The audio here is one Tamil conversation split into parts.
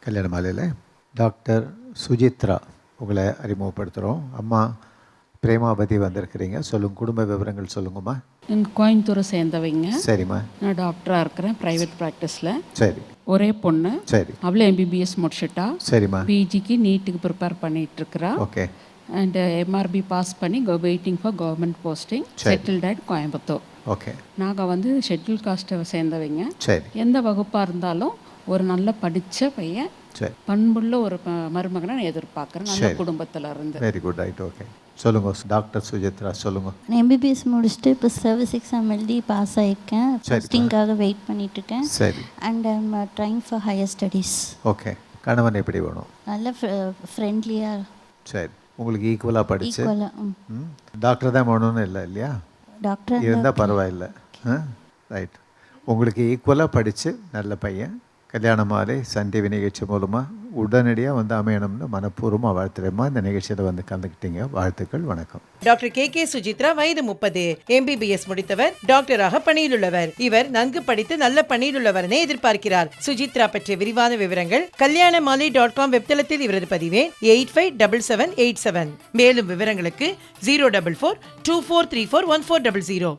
கல்யாண மாலையில் டாக்டர் சுஜித்ரா உங்களை அறிமுகப்படுத்துகிறோம். அம்மா பிரேமாபதி வந்திருக்கிறீங்க. சொல்லுங்கள், குடும்ப விவரங்கள் சொல்லுங்கம்மா. எங்கள் கோயம்புத்தூரை சேர்ந்தவைங்க. சரிம்மா. நான் டாக்டராக இருக்கிறேன் ப்ரைவேட் ப்ராக்டிஸில். சரி. ஒரே பொண்ணு. சரி. அவளே எம்பிபிஎஸ் முடிச்சுட்டா. சரிம்மா. பிஜிக்கு நீட்டுக்கு ப்ரிப்பேர் பண்ணிகிட்ருக்கிறா. ஓகே. அண்ட் எம்ஆர்பி பாஸ் பண்ணி waiting for government posting. Settled at Coimbatore. Okay. நாங்கள் ஷெட்யூல் காஸ்ட்டை சேர்ந்தவைங்க. சரி. எந்த வகுப்பாக இருந்தாலும் ஒரு நல்ல படித்த பையன், பண்புள்ள ஒரு மருமகனை நான் எதிர்பார்க்குறேன், நல்ல குடும்பத்தில் இருந்து. Very good. ரைட். ஓகே. சொல்லுங்க டாக்டர் சுஜித்ரா, சொல்லுங்க. எம்பிபிஎஸ் முடிச்சுட்டு இப்போ சர்வீஸ் எக்ஸாம் எழுதி பாஸ் ஆகிருக்கேன். போஸ்டிங்காக வெயிட் பண்ணிட்டு இருக்கேன். சரி. And I'm trying for higher studies. Okay. கணவன் எப்படி வேணும்? நல்ல ஃப்ரெண்ட்லியாக. சரி. உங்களுக்கு ஈக்குவலாக படிச்சு ஈக்குவலாக டாக்டர் தான் வேணும்னு இல்லை இல்லையா? டாக்டர் இருந்தால் பரவாயில்ல. ரைட். உங்களுக்கு ஈக்குவலாக படித்து நல்ல பையன் கல்யாண மாலை சன் டிவி நிகழ்ச்சி மூலமாக உடனடியாக அமையணும்னு மனப்பூர்வமாக வாழ்த்துறேம்மா. இந்த நிகழ்ச்சியில் கலந்துக்கிட்டீங்க. வாழ்த்துக்கள். வணக்கம். டாக்டர் கே சுஜித்ரா, வயது 30, எம்பிபிஎஸ் முடித்தவர், டாக்டராக பணியிலுள்ளவர். இவர் நன்கு படித்து நல்ல பணியிலுள்ளவரனை எதிர்பார்க்கிறார். சுஜித்ரா பற்றிய விரிவான விவரங்கள் kalyanamali.com வெப்தளத்தில் இவரது பதிவே 857787. மேலும் விவரங்களுக்கு 04424341400.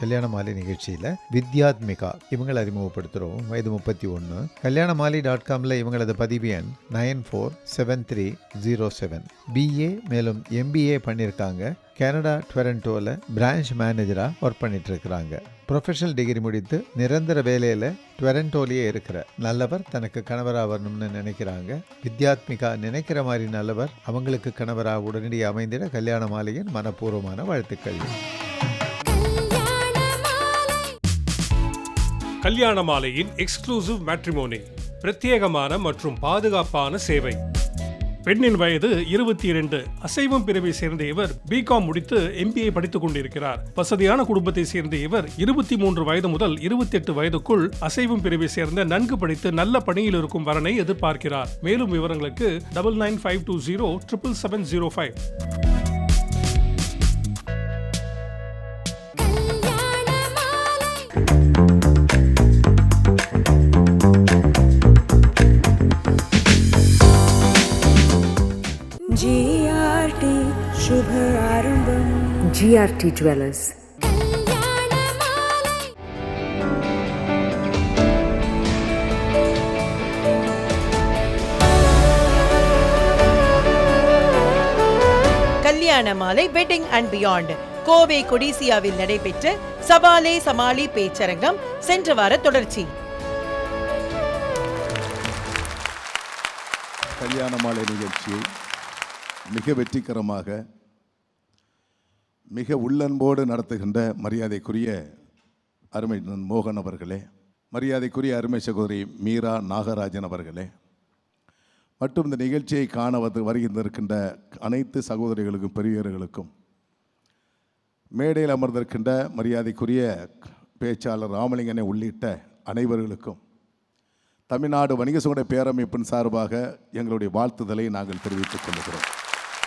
கல்யாண மாலை நிகழ்ச்சியில் வித்யாத்மிகா இவங்களை அறிமுகப்படுத்துகிறோம். வயது 31. kalyanamali.comல இவங்களது பதிவு எண் 947307. பிஏ மேலும் எம்பிஏ பண்ணியிருக்காங்க. கனடா டொரண்டோவில் பிரான்ச் மேனேஜராக ஒர்க் பண்ணிட்டு இருக்கிறாங்க. ப்ரொஃபஷனல் டிகிரி முடித்து நிரந்தர வேலையில் டொரண்டோலேயே இருக்கிற நல்லவர் தனக்கு கணவராக வரணும்னு நினைக்கிறாங்க. வித்யாத்மிகா நினைக்கிற மாதிரி நல்லவர் அவங்களுக்கு கணவராக உடனடியாக அமைந்திட கல்யாண மாலையின் மனப்பூர்வமான வாழ்த்துக்கள். கல்யாண மாலையின் எக்ஸ்க்ளூசிவ் மேட்ரிமோனி, பிரத்யேகமான மற்றும் பாதுகாப்பான சேவை. பெண்ணின் வயது 22. அசைவம் பிரிவை சேர்ந்த இவர் பிகாம் முடித்து எம்பிஏ படித்துக் கொண்டிருக்கிறார். வசதியான குடும்பத்தை சேர்ந்த இவர் 23 வயது முதல் 28 வயதுக்குள் அசைவம் பிரிவை சேர்ந்த நன்கு படித்து நல்ல பணியில் இருக்கும் வரனை எதிர்பார்க்கிறார். மேலும் விவரங்களுக்கு 9952077705. GRT Jewelers. கல்யாண மாலை வெட்டிங் அண்ட் பியாண்ட் கோவை கொடிசியாவில் நடைபெற்ற சவாலே சமாளி பேச்சரங்கம் சென்ற வார தொடர்ச்சி. கல்யாண மாலை நிகழ்ச்சியை மிக வெற்றிகரமாக மிக உள்ளன்போடு நடத்துகின்ற மரியாதைக்குரிய அருமை மோகன் அவர்களே, மரியாதைக்குரிய அருமை சகோதரி மீரா நாகராஜன் அவர்களே, மற்றும் இந்த நிகழ்ச்சியை காண வருகின்றிருக்கின்ற அனைத்து சகோதரிகளுக்கும் பெரியவர்களுக்கும், மேடையில் அமர்ந்திருக்கின்ற மரியாதைக்குரிய பேச்சாளர் ராமலிங்கனை உள்ளிட்ட அனைவர்களுக்கும் தமிழ்நாடு வணிக சங்கட பேரமைப்பின் சார்பாக எங்களுடைய வாழ்த்துதலை நாங்கள் தெரிவித்துக் கொள்கிறோம்.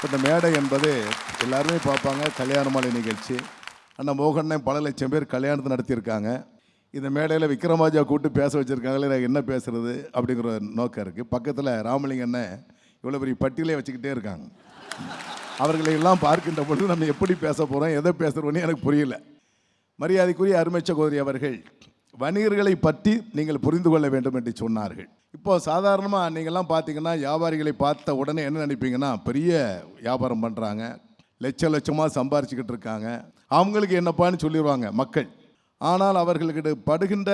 இந்த மேடை என்பது எல்லாருமே பார்ப்பாங்க. கல்யாண மாலை நிகழ்ச்சி அண்ணா மோகனை பல லட்சம் பேர் கல்யாணத்தை நடத்தியிருக்காங்க. இந்த மேடையில் விக்ரமாஜா கூட்டு பேச வச்சுருக்காங்களே, என்ன பேசுகிறது அப்படிங்கிற நோக்கம் இருக்குது. பக்கத்தில் ராமலிங்கண்ணே இவ்வளோ பெரிய பட்டியலே வச்சுக்கிட்டே இருக்காங்க. அவர்களை எல்லாம் பார்க்கின்ற பொழுது நம்ம எப்படி பேச போகிறோம், எதை பேசுகிறோன்னு எனக்கு புரியல. மரியாதைக்குரிய அருமை சகோதரி அவர்கள் வணிகர்களை பற்றி நீங்கள் புரிந்து கொள்ள வேண்டும் என்று சொன்னார்கள். இப்போது சாதாரணமாக நீங்கள்லாம் பார்த்தீங்கன்னா வியாபாரிகளை பார்த்த உடனே என்ன நினைப்பீங்கன்னா, பெரிய வியாபாரம் பண்ணுறாங்க, லட்சமாக சம்பாரிச்சுக்கிட்டு இருக்காங்க, அவங்களுக்கு என்னப்பான்னு சொல்லிடுவாங்க மக்கள். ஆனால் அவர்களுக்கு படுகின்ற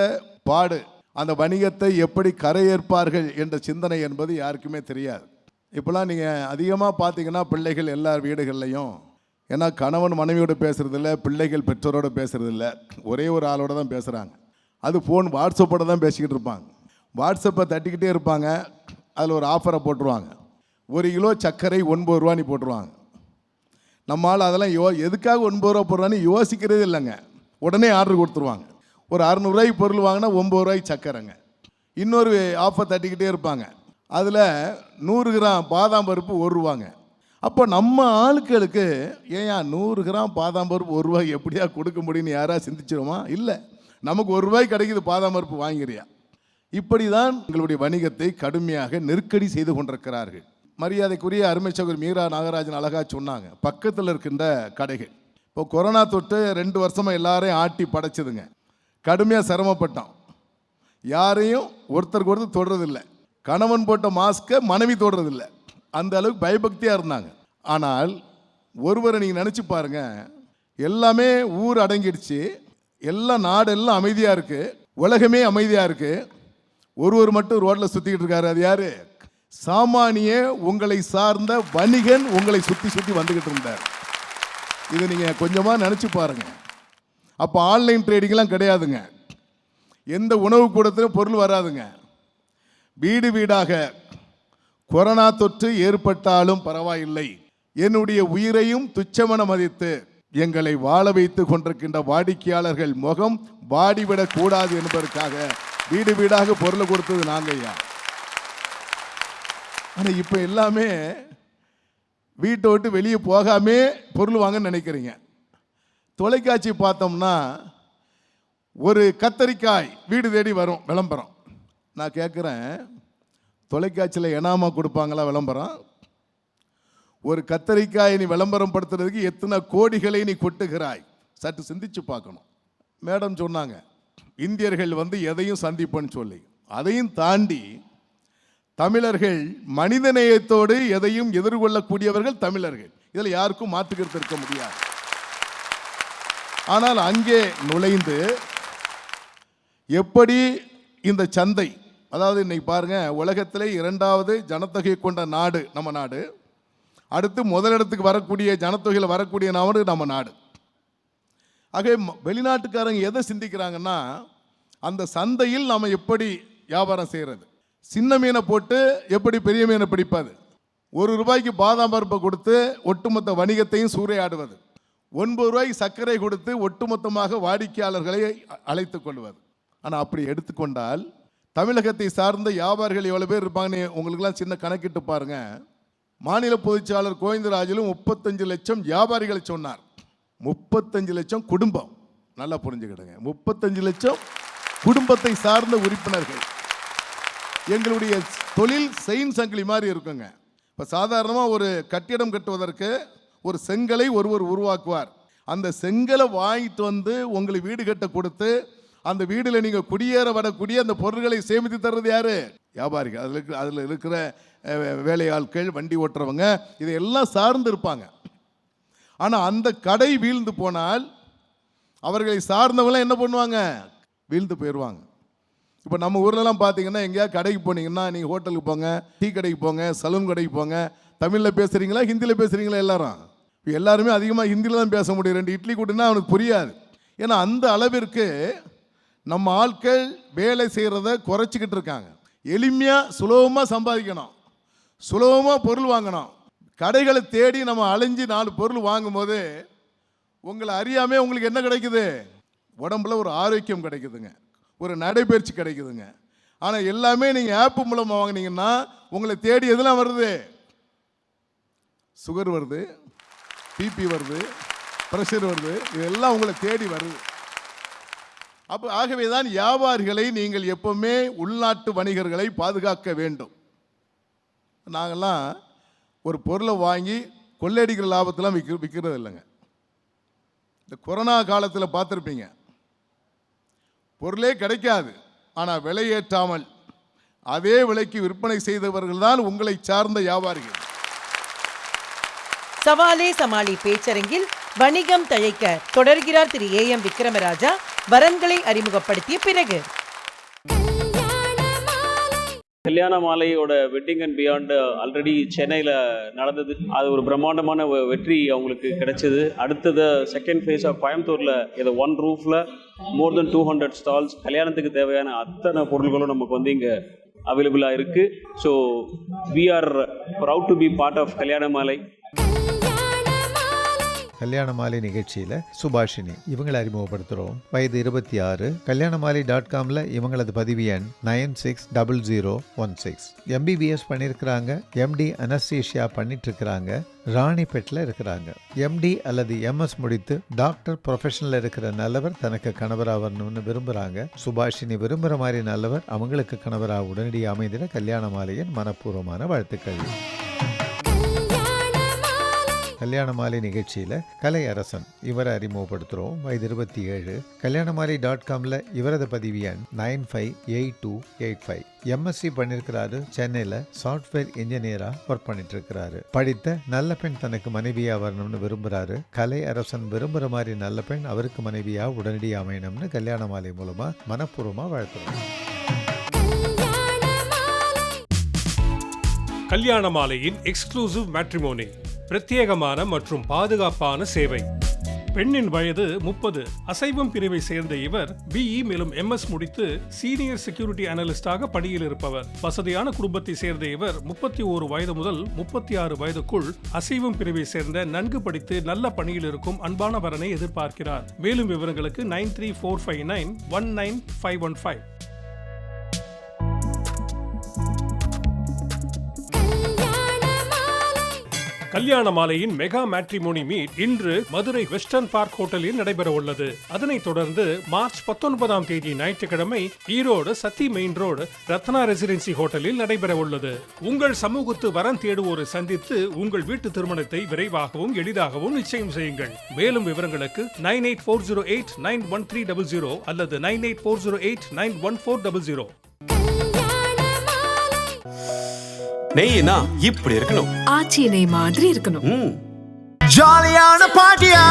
பாடு, அந்த வணிகத்தை எப்படி கரையேற்பார்கள் என்ற சிந்தனை என்பது யாருக்குமே தெரியாது. இப்போலாம் நீங்கள் அதிகமாக பார்த்தீங்கன்னா பிள்ளைகள் எல்லார் வீடுகள்லையும், ஏன்னா கணவன் மனைவியோடு பேசுகிறதில்ல, பிள்ளைகள் பெற்றோரோடு பேசுகிறதில்ல, ஒரே ஒரு ஆளோட தான் பேசுகிறாங்க. அது ஃபோன் வாட்ஸ்அப்போட தான் பேசிக்கிட்டு இருப்பாங்க. வாட்ஸ்அப்பை தட்டிக்கிட்டே இருப்பாங்க. அதில் ஒரு ஆஃபரை போட்டுருவாங்க. 1 கிலோ சர்க்கரை 9 ரூபான்னு போட்டுருவாங்க. நம்மளால் அதெல்லாம் எதுக்காக 9 ரூபா போடுறான்னு யோசிக்கிறதே இல்லைங்க. உடனே ஆர்டர் கொடுத்துருவாங்க. ஒரு 600 ரூபாய்க்கு பொருள் வாங்கினா 9 ரூபாய்க்கு சர்க்கரைங்க. இன்னொரு ஆஃபர் தட்டிக்கிட்டே இருப்பாங்க. அதில் 100 கிராம் பாதாம் பருப்பு 1 ரூபாங்க. அப்போ நம்ம ஆட்களுக்கு ஏன் 100 கிராம் பாதாம் பருப்பு 1 ரூபாய்க்கு எப்படியா கொடுக்க முடியும்னு யாராவது சிந்திச்சிருமா? இல்லை, நமக்கு 1 ரூபாய்க்கு கிடைக்குது பாதாம் பருப்பு வாங்கிறியா? இப்படி தான் எங்களுடைய வணிகத்தை கடுமையாக நெருக்கடி செய்து கொண்டிருக்கிறார்கள். மரியாதைக்குரிய அருமை சகோதரி மீரா நாகராஜன் அழகா சொன்னாங்க, பக்கத்தில் இருக்கின்ற கடைகள். இப்போ கொரோனா தொட்டு 2 வருஷமாக எல்லாரையும் ஆட்டி படைச்சதுங்க. கடுமையாக சிரமப்பட்டோம். யாரையும் ஒருத்தருக்கு ஒருத்தர் தொடுறதில்லை. கணவன் போட்ட மாஸ்கை மனைவி தொடுறதில்லை. அந்த அளவுக்கு பயபக்தியாக இருந்தாங்க. ஆனால் ஒருவரை நீங்கள் நினச்சி பாருங்க, எல்லாமே ஊர் அடங்கிடுச்சு, எல்லாம் நாடெல்லாம் அமைதியாக இருக்குது, உலகமே அமைதியாக இருக்குது. ஒருவர் மட்டும் ரோட்டில் சுற்றிக்கிட்டு இருக்காரு. அது யாரு? சாமானிய உங்களை சார்ந்த வணிகன் உங்களை சுற்றி சுற்றி வந்துக்கிட்டு இருந்தார். இது நீங்கள் கொஞ்சமாக நினச்சி பாருங்க. அப்போ ஆன்லைன் ட்ரேடிங்லாம் கிடையாதுங்க. எந்த உணவு கூடத்திலும் பொருள் வராதுங்க. வீடு வீடாக கொரோனா தொற்று ஏற்பட்டாலும் பரவாயில்லை, என்னுடைய உயிரையும் துச்சமென மதித்து எங்களை வாழ வைத்து கொண்டிருக்கின்ற வாடிக்கையாளர்கள் முகம் வாடிவிடக் கூடாது என்பதற்காக வீடு வீடாக பொருளை கொடுத்தது நாங்கள் ஐயா. ஆனால் இப்போ எல்லாமே வீட்டை விட்டு வெளியே போகாமே பொருள் வாங்கன்னு நினைக்கிறீங்க. தொலைக்காட்சி பார்த்தோம்னா ஒரு கத்தரிக்காய் வீடு தேடி வரும் விளம்பரம். நான் கேட்குறேன், தொலைக்காட்சியில் எனாமா கொடுப்பாங்களா விளம்பரம்? ஒரு கத்தரிக்காய் நீ விளம்பரம் படுத்துறதுக்கு எத்தனை கோடிகளை நீ கொட்டுகிறாய்? சற்று சிந்திச்சு பார்க்கணும். மேடம் சொன்னாங்க, இந்தியர்கள் எதையும் சந்திப்பேன்னு சொல்லி. அதையும் தாண்டி தமிழர்கள் மனிதநேயத்தோடு எதையும் எதிர்கொள்ளக்கூடியவர்கள் தமிழர்கள். இதில் யாருக்கும் மாற்றுக்கருத்து இருக்க முடியாது. ஆனால் அங்கே நுழைந்து எப்படி இந்த சந்தை, அதாவது இன்னைக்கு பாருங்க, உலகத்திலே 2வது ஜனத்தொகை கொண்ட நாடு நம்ம நாடு. அடுத்து முதலிடத்துக்கு வரக்கூடிய ஜனத்தொகையில் வரக்கூடிய நாடு நம்ம நாடு. ஆகவே வெளிநாட்டுக்காரங்க எதை சிந்திக்கிறாங்கன்னா, அந்த சந்தையில் நாம் எப்படி வியாபாரம் செய்கிறது, சின்ன மீனை போட்டு எப்படி பெரிய மீனை பிடிப்பது, ₹1 பாதாம் பருப்பை கொடுத்து ஒட்டுமொத்த வணிகத்தையும் சூறையாடுவது, ₹9 சர்க்கரை கொடுத்து ஒட்டுமொத்தமாக வாடிக்கையாளர்களை அழைத்து கொள்வது. ஆனால் அப்படி எடுத்துக்கொண்டால் தமிழகத்தை சார்ந்த வியாபாரிகள் எவ்வளோ பேர் இருப்பாங்கன்னு உங்களுக்கெல்லாம் சின்ன கணக்கிட்டு பாருங்க. மாநில பொதுச்சாளர் கோவிந்தராஜிலும் 35 லட்சம் வியாபாரிகளை சொன்னார். 35 லட்சம் குடும்பம். நல்லா புரிஞ்சுக்கிடுங்க, 35 லட்சம் குடும்பத்தை சார்ந்த உறுப்பினர்கள். எங்களுடைய தொழில் செயின் சங்கிலி மாதிரி இருக்குங்க. இப்போ சாதாரணமாக ஒரு கட்டிடம் கட்டுவதற்கு ஒரு செங்கலை ஒருவர் உருவாக்குவார். அந்த செங்கலை வாங்கிட்டு உங்களை வீடு கட்ட கொடுத்து அந்த வீட்டில் நீங்கள் குடியேற வரக்கூடிய அந்த பொருட்களை சேமித்து தர்றது யாரு? வியாபாரிகள். அதில் இருக்கிற வேலையாட்கள், வண்டி ஓட்டுறவங்க, இதையெல்லாம் சார்ந்து இருப்பாங்க. ஆனால் அந்த கடை வீழ்ந்து போனால் அவர்களை சார்ந்தவங்களாம் என்ன பண்ணுவாங்க? வீழ்ந்து போயிடுவாங்க. இப்போ நம்ம ஊர்லலாம் பார்த்தீங்கன்னா, எங்கேயாவது கடைக்கு போனீங்கன்னா, நீங்கள் ஹோட்டலுக்கு போங்க, டீ கடைக்கு போங்க, சலூன் கடைக்கு போங்க, தமிழில் பேசுகிறீங்களா ஹிந்தியில் பேசுகிறீங்களா? இப்போ எல்லாருமே அதிகமாக ஹிந்தியில் தான் பேச முடியும். 2 இட்லி கூட்டினா அவனுக்கு புரியாது. ஏன்னா அந்த அளவிற்கு நம்ம ஆட்கள் வேலை செய்கிறத குறைச்சிக்கிட்டு இருக்காங்க. எளிமையாக சுலபமாக சம்பாதிக்கணும், சுலபமாக பொருள் வாங்கணும். கடைகளை தேடி நம்ம அலைஞ்சு 4 பொருள் வாங்கும்போது உங்களை அறியாமல் உங்களுக்கு என்ன கிடைக்குது? உடம்புல ஒரு ஆரோக்கியம் கிடைக்குதுங்க, ஒரு நடைபயிற்சி கிடைக்குதுங்க. ஆனால் எல்லாமே நீங்கள் ஆப் மூலமாக வாங்கினீங்கன்னா உங்களை தேடி எதெல்லாம் வருது? சுகர் வருது, பிபி வருது, ப்ரெஷர் வருது, இதெல்லாம் உங்களை தேடி வருது. அப்போ ஆகவே தான் வியாபாரிகளை நீங்கள் எப்பவுமே உள்நாட்டு வணிகர்களை பாதுகாக்க வேண்டும். நாங்கள்லாம் ஒரு பொருளை வாங்கி கொள்ளையடிக்கிற லாபத்தெல்லாம் விற்கிறது இல்லைங்க. இந்த கொரோனா காலத்தில் பார்த்துருப்பீங்க, பொருளே கிடைக்காது, ஆனால் விலையேற்றாமல் அதே விலைக்கு விற்பனை செய்தவர்கள் தான் உங்களை சார்ந்த வியாபாரிகள். சவாலே சமாளி பேச்சரங்கில் வணிகம் தழைக்க தொடர்கிறார் திரு AM விக்ரமராஜா வரன்களை அறிமுகப்படுத்திய பிறகு. கல்யாண மாலையோட வெட்டிங் அண்ட் பியாண்ட் ஆல்ரெடி சென்னையில் நடந்தது. அது ஒரு பிரம்மாண்டமான வெற்றி அவங்களுக்கு கிடைச்சது. அடுத்தது செகண்ட் ஃபேஸ் ஆஃப் கோயம்புத்தூரில் இதை 1 ரூஃபில் more than 200 ஸ்டால்ஸ், கல்யாணத்துக்கு தேவையான அத்தனை பொருள்களும் நமக்கு இங்கே அவைலபிளாக இருக்குது. So we are proud to be part of Kalyana Malai. கல்யாண மாலை நிகழ்ச்சியில் சுபாஷினி இவங்களை அறிமுகப்படுத்துகிறோம். வயது 26. கல்யாணமாலை.comல இவங்களது பதிவு எண் 960016. MBBS பண்ணியிருக்கிறாங்க. MD அனஸ்தீஷியா பண்ணிட்டு இருக்கிறாங்க. ராணிப்பேட்டில் இருக்கிறாங்க. MD அல்லது MS முடித்து டாக்டர் ப்ரொஃபஷனில் இருக்கிற நல்லவர் தனக்கு கணவராக வரணும்னு விரும்புகிறாங்க. சுபாஷினி விரும்புகிற மாதிரி நல்லவர் அவங்களுக்கு கணவராக உடனடியாக அமைந்திட கல்யாண மாலையின் மனப்பூர்வமான வாழ்த்துக்கள். கல்யாண மாலை நிகழ்ச்சியில் கலை அரசன் இவரை அறிமுகப்படுத்துகிறோம். வயது 27. கல்யாணமாலை.comல இவரது பதிவு எண் 958285. MSc பண்ணியிருக்கிறாரு. சென்னையில் சாஃப்ட்வேர் இன்ஜினியராக ஒர்க் பண்ணிட்டு இருக்கிறாரு. படித்த நல்ல பெண் தனக்கு மனைவியாக வரணும்னு விரும்புகிறாரு. கலை அரசன் விரும்புகிற மாதிரி நல்ல பெண் அவருக்கு மனைவியாக உடனடியாக அமையணும்னு கல்யாண மாலை மூலமாக மனப்பூர்வமாக வாழ்த்துறோம். கல்யாண மாலையின் எக்ஸ்க்ளூசிவ் மேட்ரிமோனி, பிரத்யேகமான மற்றும் பாதுகாப்பான சேவை. பெண்ணின் வயது 30. அசைவம் பிரிவை சேர்ந்த இவர் BE மேலும் MS முடித்து சீனியர் செக்யூரிட்டி அனலிஸ்டாக பணியில் இருப்பவர். வசதியான குடும்பத்தை சேர்ந்த இவர் 31 வயது முதல் 36 வயதுக்குள் அசைவம் பிரிவை சேர்ந்த நன்கு படித்து நல்ல பணியில் இருக்கும் அன்பான வரனை எதிர்பார்க்கிறார். மேலும் விவரங்களுக்கு 9345919515. கல்யாண மாலையின் மெகா மேட்ரிமோனி மீட் இன்று மதுரை வெஸ்டர்ன் பார்க் ஹோட்டலில் நடைபெற உள்ளது. அதனைத் தொடர்ந்து மார்ச் 19ஆம் தேதி ஞாயிற்றுக்கிழமை ஈரோடு சத்தி மெயின் ரோடு ரத்னா ரெசிடென்சி ஹோட்டலில் நடைபெற உள்ளது. உங்கள் சமூகத்து வரன் தேடுவோரை சந்தித்து உங்கள் வீட்டு திருமணத்தை விரைவாகவும் எளிதாகவும் நிச்சயம் செய்யுங்கள். மேலும் விவரங்களுக்கு 9840891300 அல்லது 9840891400. நெய்னா இப்படி இருக்கணும். ஆச்சி நெய் மாதிரி இருக்கணும். ஜாலியான பார்ட்டியா,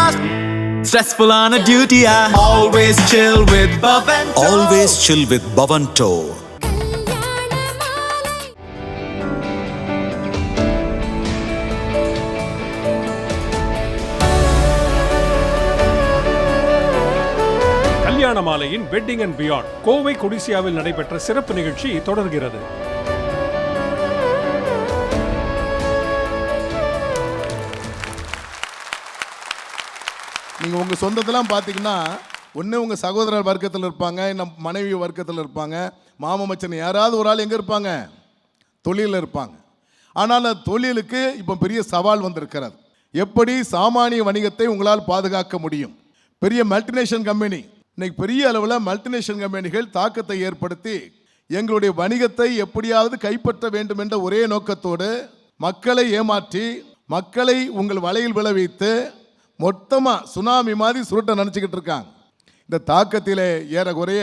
ஸ்ட்ரெஸ்ஃபுல்லான டியூட்டியா, always chill with Bavento. Always chill with Bavento. கல்யாண மாலையின் வெட்டிங் அண்ட் பியாண்ட் கோவை கொடிசியாவில் நடைபெற்ற சிறப்பு நிகழ்ச்சி தொடர்கிறது. நீங்கள் உங்கள் சொந்தத்தெல்லாம் பார்த்தீங்கன்னா ஒன்று உங்கள் சகோதரர் வர்க்கத்தில் இருப்பாங்க, இன்னும் மனைவி வர்க்கத்தில் இருப்பாங்க, மாமச்சன் யாராவது ஒரு ஆள் எங்கே இருப்பாங்க? தொழிலில் இருப்பாங்க. ஆனால் அந்த தொழிலுக்கு இப்போ பெரிய சவால் வந்திருக்கிறது. எப்படி சாமானிய வணிகத்தை உங்களால் பாதுகாக்க முடியும்? பெரிய மல்டிநேஷனல் கம்பெனி இன்னைக்கு பெரிய அளவில் மல்டிநேஷனல் கம்பெனிகள் தாக்கத்தை ஏற்படுத்தி எங்களுடைய வணிகத்தை எப்படியாவது கைப்பற்ற வேண்டும் என்ற ஒரே நோக்கத்தோடு மக்களை ஏமாற்றி மக்களை உங்கள் வலையில் விளைவித்து மொத்தமாக சுனாமி மாதிரி சுருட்ட நினச்சிக்கிட்டு இருக்காங்க. இந்த தாக்கத்திலே ஏறக்குறைய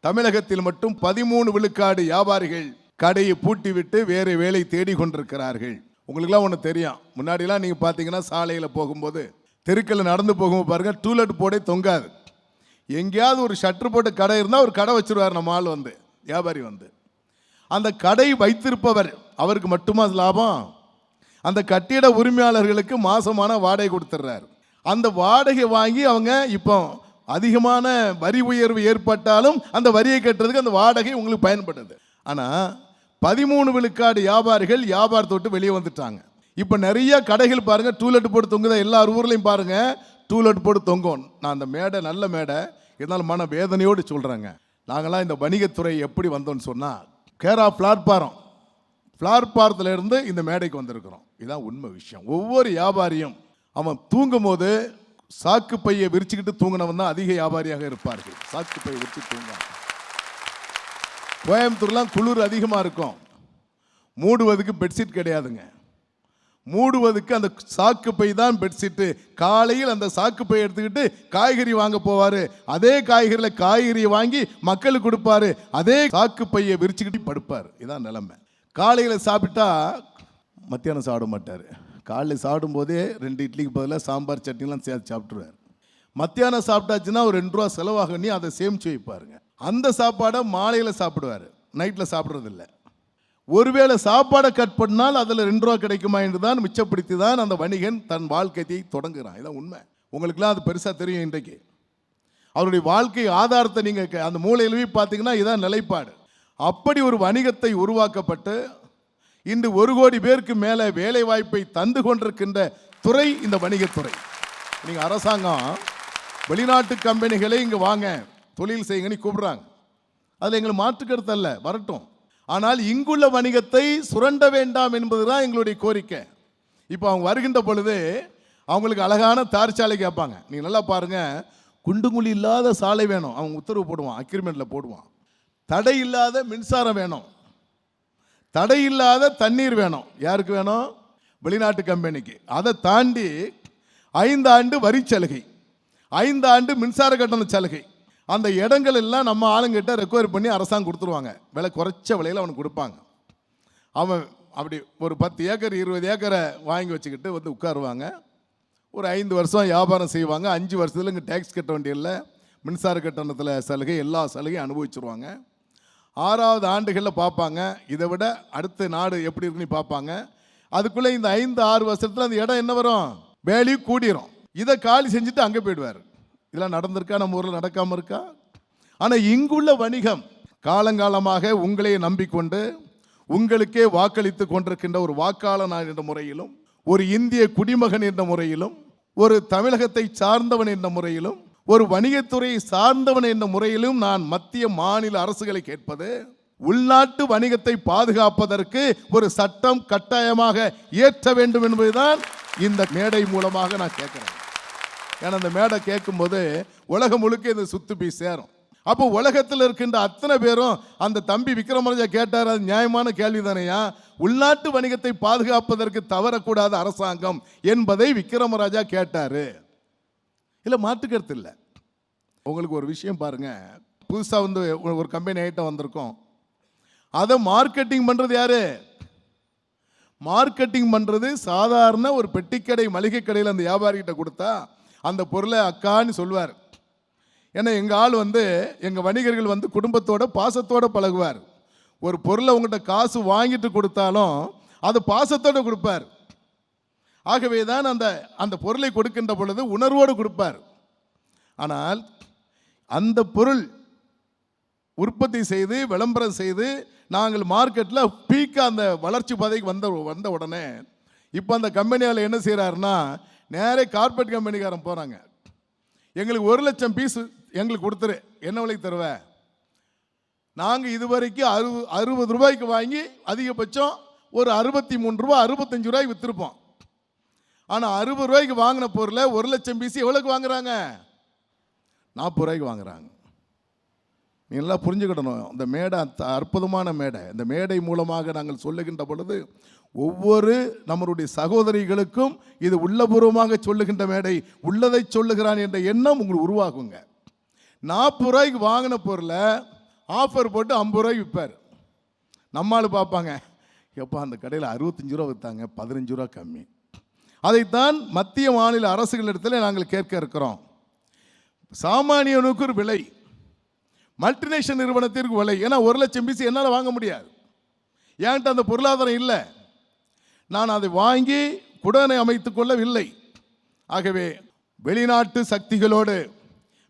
தமிழகத்தில் மட்டும் 13 விழுக்காடு வியாபாரிகள் கடையை பூட்டி விட்டு வேறு வேலை தேடி கொண்டிருக்கிறார்கள். உங்களுக்குலாம் ஒன்று தெரியும், முன்னாடிலாம் நீங்கள் பார்த்தீங்கன்னா சாலையில் போகும்போது தெருக்களில் நடந்து போகும்போது பாருங்கள் டூலெட் போர்டே தொங்காது. எங்கேயாவது ஒரு ஷட்டர் போட்ட கடை இருந்தால் ஒரு கடை வச்சுருவார் நம்ம ஆள் வந்து, வியாபாரி வந்து. அந்த கடை வைத்திருப்பவர் அவருக்கு மட்டுமா லாபம்? அந்த கட்டிட உரிமையாளர்களுக்கு மாசமான வாடகை கொடுத்துட்றாரு. அந்த வாடகை வாங்கி அவங்க இப்போ அதிகமான வரி உயர்வு ஏற்பட்டாலும் அந்த வரியை கட்டுறதுக்கு அந்த வாடகை உங்களுக்கு பயன்படுது. ஆனால் 13 விழுக்காடு வியாபாரிகள் வியாபாரத்தை விட்டு வெளியே வந்துட்டாங்க. இப்போ நிறைய கடைகள் பாருங்கள் டூலெட் போட்டு தொங்குதா, எல்லா ஊர்லேயும் பாருங்கள் டூலெட் போட்டு தொங்கும். நான் அந்த மேடை நல்ல மேடை இருந்தாலும் மன வேதனையோடு சொல்கிறேங்க. நாங்களாம் இந்த வணிகத்துறை எப்படி வந்தோம்னு சொன்னால் கேரா பிளாட்பாரத்தில் இருந்து இந்த மேடைக்கு வந்திருக்கிறோம். இதுதான் உண்மை விஷயம். ஒவ்வொரு வியாபாரியும் அவன் தூங்கும் போது சாக்கு பையை விரிச்சுக்கிட்டு தூங்கினவன் தான் அதிக வியாபாரியாக இருப்பார்கள். சாக்கு பையை விரிச்சு தூங்குவாங்க. கோயம்புத்தூர்லாம் குளிர் அதிகமாக இருக்கும், மூடுவதுக்கு பெட்ஷீட் கிடையாதுங்க. மூடுவதுக்கு அந்த சாக்கு பை தான் பெட்ஷீட்டு. காலையில் அந்த சாக்கு பை எடுத்துக்கிட்டு காய்கறி வாங்க போவார். அதே காய்கறியில் காய்கறியை வாங்கி மக்களுக்கு கொடுப்பாரு. அதே சாக்கு பையை விரிச்சுக்கிட்டு படுப்பார். இதான் நிலைமை. காலையில் சாப்பிட்டா மத்தியானம் சாப்பிட மாட்டார். காலையில் சாப்பிடும்போதே 2 இட்லிக்கு பதிலாக சாம்பார் சட்னிலாம் சேர்த்து சாப்பிட்ருவார். மத்தியானம் சாப்பிட்டாச்சுன்னா ஒரு 2 ரூபா செலவாக பண்ணி அதை சேமித்து வைப்பாருங்க. அந்த சாப்பாடை மாலையில் சாப்பிடுவார், நைட்டில் சாப்பிட்றதில்ல. ஒருவேளை சாப்பாடை கட் பண்ணால் அதில் 2 ரூபா கிடைக்குமா என்று தான் மிச்சப்படுத்தி தான் அந்த வணிகன் தன் வாழ்க்கையை தொடங்குகிறான். இதான் உண்மை. உங்களுக்குலாம் அது பெருசாக தெரியும். இன்றைக்கு அவருடைய வாழ்க்கை ஆதாரத்தை நீங்கள் அந்த மூலையிலவே பார்த்தீங்கன்னா இதான் நிலைப்பாடு. அப்படி ஒரு வணிகத்தை உருவாக்கப்பட்டு இன்று 1 கோடி பேருக்கு மேலே வேலை வாய்ப்பை தந்து கொண்டிருக்கின்ற துறை இந்த வணிகத்துறை. நீங்கள் அரசாங்கம் வெளிநாட்டு கம்பெனிகளை இங்கே வாங்க தொழில் செய்யுங்கன்னு கூப்பிடுறாங்க. அதில் எங்களுக்கு மாற்றுக்கருத்து அல்ல, வரட்டும். ஆனால் இங்குள்ள வணிகத்தை சுரண்ட வேண்டாம் என்பதுதான் எங்களுடைய கோரிக்கை. இப்போ அவங்க வருகின்ற பொழுது அவங்களுக்கு அழகான தார் சாலை கேட்பாங்க. நீங்கள் நல்லா பாருங்கள், குண்டுங்குழி இல்லாத சாலை வேணும், அவங்க உத்தரவு போடுவான், அக்ரிமெண்ட்டில் போடுவான். தடை இல்லாத மின்சாரம் வேணும், தடை இல்லாத தண்ணீர் வேணும். யாருக்கு வேணும்? வெளிநாட்டு கம்பெனிக்கு. அதை தாண்டி 5 ஆண்டு வரி சலுகை, 5 ஆண்டு மின்சார கட்டண சலுகை. அந்த இடங்கள் எல்லாம் நம்ம ஆளுங்கிட்ட ரெக்வயர் பண்ணி அரசாங்கம் கொடுத்துருவாங்க. விலை குறைச்ச விலையில் அவனுக்கு கொடுப்பாங்க. அவன் அப்படி ஒரு 10 ஏக்கர் 20 ஏக்கரை வாங்கி வச்சுக்கிட்டு வந்து உட்காருவாங்க. ஒரு 5 வருஷம் வியாபாரம் செய்வாங்க. 5 வருஷத்துல இங்கே டேக்ஸ் கட்ட வேண்டியதில்லை, மின்சார கட்டணத்தில் சலுகை, எல்லா சலுகையும் அனுபவிச்சுருவாங்க. 6வது ஆண்டுகளில் பார்ப்பாங்க, இதை விட அடுத்த நாடு எப்படி இருக்குன்னு பார்ப்பாங்க. அதுக்குள்ளே இந்த 5-6 வருஷத்தில் அந்த இடம் என்ன வரும்? வேல்யூ கூடிரும். இதை காலி செஞ்சுட்டு அங்கே போயிடுவார். இதெல்லாம் நடந்திருக்கா? நம்ம ஊரில் நடக்காமல் இருக்கா? ஆனால் இங்குள்ள வணிகம் காலங்காலமாக உங்களே நம்பிக்கொண்டு உங்களுக்கே வாக்களித்து கொண்டிருக்கின்ற ஒரு வாக்காளன் என்ற முறையிலும், ஒரு இந்திய குடிமகன் என்ற முறையிலும், ஒரு தமிழகத்தை சார்ந்தவன் என்ற முறையிலும், ஒரு வணிகத்துறையை சார்ந்தவன் என்ற முறையிலும் நான் மத்திய மாநில அரசுகளை கேட்பது, உள்நாட்டு வணிகத்தை பாதுகாப்பதற்கு ஒரு சட்டம் கட்டாயமாக இயற்ற வேண்டும் என்பதுதான் இந்த மேடை மூலமாக நான் கேட்கிறேன். ஏன்னா இந்த மேடை கேட்கும்போது உலகம் முழுக்க இது சுத்து போய் சேரும். அப்போ உலகத்தில் இருக்கின்ற அத்தனை பேரும் அந்த தம்பி விக்ரமராஜா கேட்டார், அது நியாயமான கேள்வி தானையா? உள்நாட்டு வணிகத்தை பாதுகாப்பதற்கு தவறக்கூடாத அரசாங்கம் என்பதை விக்ரமராஜா கேட்டாரு. இல்லை மாற்றுக்கருத்து இல்லை. உங்களுக்கு ஒரு விஷயம் பாருங்க, புதுசாக வந்து ஒரு கம்பெனி ஐட்டம் வந்திருக்கோம், அதை மார்க்கெட்டிங் பண்ணுறது யாரு? மார்க்கெட்டிங் பண்ணுறது சாதாரண ஒரு பெட்டிக்கடை மளிகை கடையில் அந்த வியாபாரிகிட்ட கொடுத்தா அந்த பொருளை அக்கான்னு சொல்வார். ஏன்னா எங்கள் ஆள் வந்து, எங்கள் வணிகர்கள் வந்து குடும்பத்தோட பாசத்தோடு பழகுவார். ஒரு பொருளை உங்கள்கிட்ட காசு வாங்கிட்டு கொடுத்தாலும் அது பாசத்தோடு கொடுப்பார். ஆகவே தான் அந்த பொருளை கொடுக்கின்ற பொழுது உணர்வோடு கொடுப்பார். ஆனால் அந்த பொருள் உற்பத்தி செய்து விளம்பரம் செய்து நாங்கள் மார்க்கெட்டில் பீக்காக அந்த வளர்ச்சி பாதைக்கு வந்த உடனே இப்போ அந்த கம்பெனியால் என்ன செய்கிறாருன்னா, நேரே கார்பரேட் கம்பெனிக்காரன் போகிறாங்க, எங்களுக்கு 1 லட்சம் பீஸ் எங்களுக்கு கொடுத்துரு, என்ன விலைக்கு தருவ? நாங்கள் இதுவரைக்கும் 60 ரூபாய்க்கு வாங்கி அதிகபட்சம் ஒரு 63 ரூபா 65 ரூபாய்க்கு விற்றுருப்போம். ஆனால் 60 ரூபாய்க்கு வாங்கின பொருளை 1 லட்சம் பீஸ் எவ்வளோக்கு வாங்குறாங்க? 40 ரூபாய்க்கு வாங்குறாங்க. நீ எல்லாம் புரிஞ்சுக்கிடணும். இந்த மேடை அற்புதமான மேடை. இந்த மேடை மூலமாக நாங்கள் சொல்லுகின்ற பொழுது ஒவ்வொரு நம்மளுடைய சகோதரிகளுக்கும் இது உள்ளபூர்வமாக சொல்லுகின்ற மேடை, உள்ளதை சொல்லுகிறான் என்ற எண்ணம் உங்களுக்கு உருவாகுங்க. 40 ரூபாய்க்கு வாங்கின பொருளை ஆஃபர் போட்டு 50 ரூபாய்க்கு விற்பார். நம்மளால் பார்ப்பாங்க, எப்போ அந்த கடையில் 65 ரூபா விற்றாங்க, 15 ரூபா கம்மி. அதைத்தான் மத்திய மாநில அரசுகளிடத்தில் நாங்கள் கேட்க இருக்கிறோம். சாமானியனுக்கு ஒரு விலை, மல்டிநேஷனல் நிறுவனத்திற்கு விலை. ஏன்னா 1 லட்சம் பீஸ் என்னால் வாங்க முடியாது, என்கிட்ட அந்த பொருளாதாரம் இல்லை, நான் அதை வாங்கி குடனை அமைத்துக் கொள்ளவில்லை. ஆகவே வெளிநாட்டு சக்திகளோடு,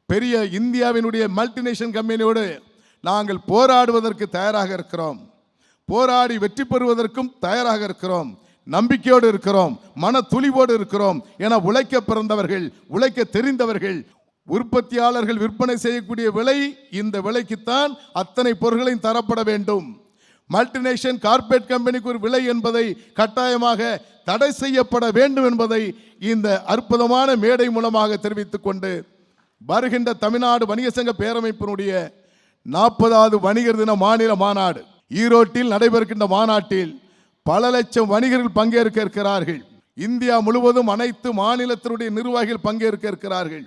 பெரிய இந்தியாவினுடைய மல்டிநேஷனல் கம்பெனியோடு நாங்கள் போராடுவதற்கு தயாராக இருக்கிறோம், போராடி வெற்றி பெறுவதற்கும் தயாராக இருக்கிறோம், நம்பிக்கையோடு இருக்கிறோம், மன துணிவோடு இருக்கிறோம். என உழைக்க பிறந்தவர்கள், உழைக்க தெரிந்தவர்கள், உற்பத்தியாளர்கள் விற்பனை செய்யக்கூடிய விலை இந்த விலைக்குத்தான் அத்தனை பொருட்களையும் தரப்பட வேண்டும். மல்டிநேஷனல் கார்பரேட் கம்பெனிக்கு ஒரு விலை என்பதை கட்டாயமாக தடை செய்யப்பட வேண்டும் என்பதை இந்த அற்புதமான மேடை மூலமாக தெரிவித்துக் கொண்டு, வருகின்ற தமிழ்நாடு வணிக சங்க பேரமைப்பினுடைய 40வது வணிகர் தின மாநில மாநாடு ஈரோட்டில் நடைபெறுகின்ற மாநாட்டில் பல லட்சம் வணிகர்கள் பங்கேற்க இருக்கிறார்கள். இந்தியா முழுவதும் அனைத்து மாநிலத்தினுடைய நிர்வாகிகள் பங்கேற்க இருக்கிறார்கள்.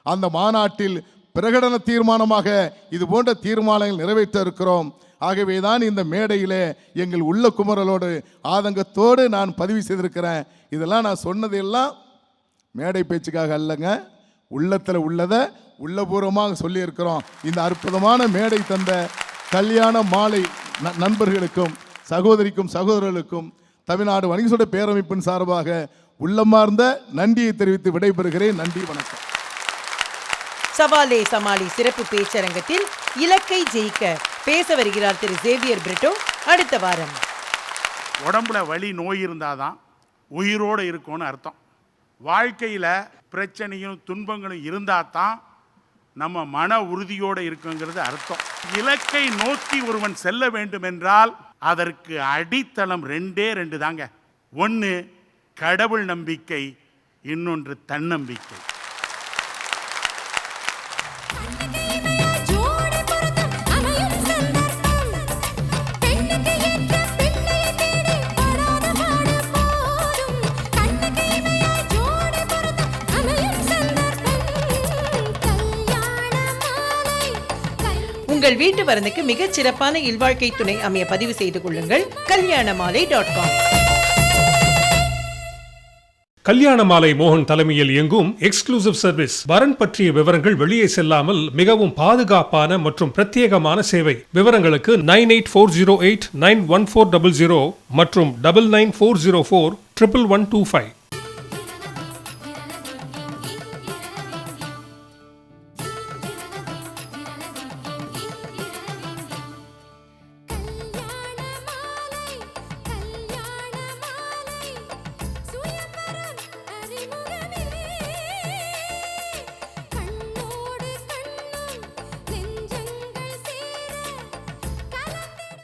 அந்த மாநாட்டில் பிரகடன தீர்மானமாக இது போன்ற தீர்மானங்கள் நிறைவேற்ற இருக்கிறோம். ஆகவே தான் இந்த மேடையிலே எங்கள் உள்ள குமரலோடு ஆதங்கத்தோடு நான் பதிவு செய்திருக்கிறேன். இதெல்லாம் நான் சொன்னதெல்லாம் மேடை பேச்சுக்காக அல்லங்க, உள்ளத்தில் உள்ளதை உள்ளபூர்வமாக சொல்லியிருக்கிறோம். இந்த அற்புதமான மேடை தந்த கல்யாண மாலை நண்பர்களுக்கும் சகோதரிக்கும் சகோதரர்களுக்கும் தமிழ்நாடு வணிக சங்க பேரமைப்பின் சார்பாக உள்ளமார்ந்த நன்றியை தெரிவித்து விடைபெறுகிறேன். நன்றி, வணக்கம். சவாலே சமாளி சிறப்பு பேச்சரங்கத்தில் இலக்கை ஜெயிக்க பேச வருகிறார் திரு சேவியர் பிரிட்டோ. அடுத்த வாரம் உடம்புல வலி நோய் இருந்தாதான் உயிரோடு இருக்கும்னு அர்த்தம். வாழ்க்கையில் பிரச்சனையும் துன்பங்களும் இருந்தால் தான் நம்ம மன உறுதியோடு இருக்குங்கிறது அர்த்தம். இலக்கை நோக்கி ஒருவன் செல்ல வேண்டும் என்றால் அதற்கு அடித்தளம் ரெண்டே தாங்க. ஒன்று கடவுள் நம்பிக்கை, இன்னொன்று தன்னம்பிக்கை. உங்கள் வீட்டு வரனுக்கு மிகச் சிறப்பான இல்வாழ்க்கை துணை அமைய பதிவு செய்து கொள்ளுங்கள் kalyanamaalai.com. கல்யாணமாலை மோகன் தலைமையில் இயங்கும் எக்ஸ்க்ளூசிவ் சர்வீஸ். வரன் பற்றிய விவரங்கள் வெளியே செல்லாமல் மிகவும் பாதுகாப்பான மற்றும் பிரத்யேகமான சேவை. விவரங்களுக்கு 9840891400 மற்றும் 9940411125.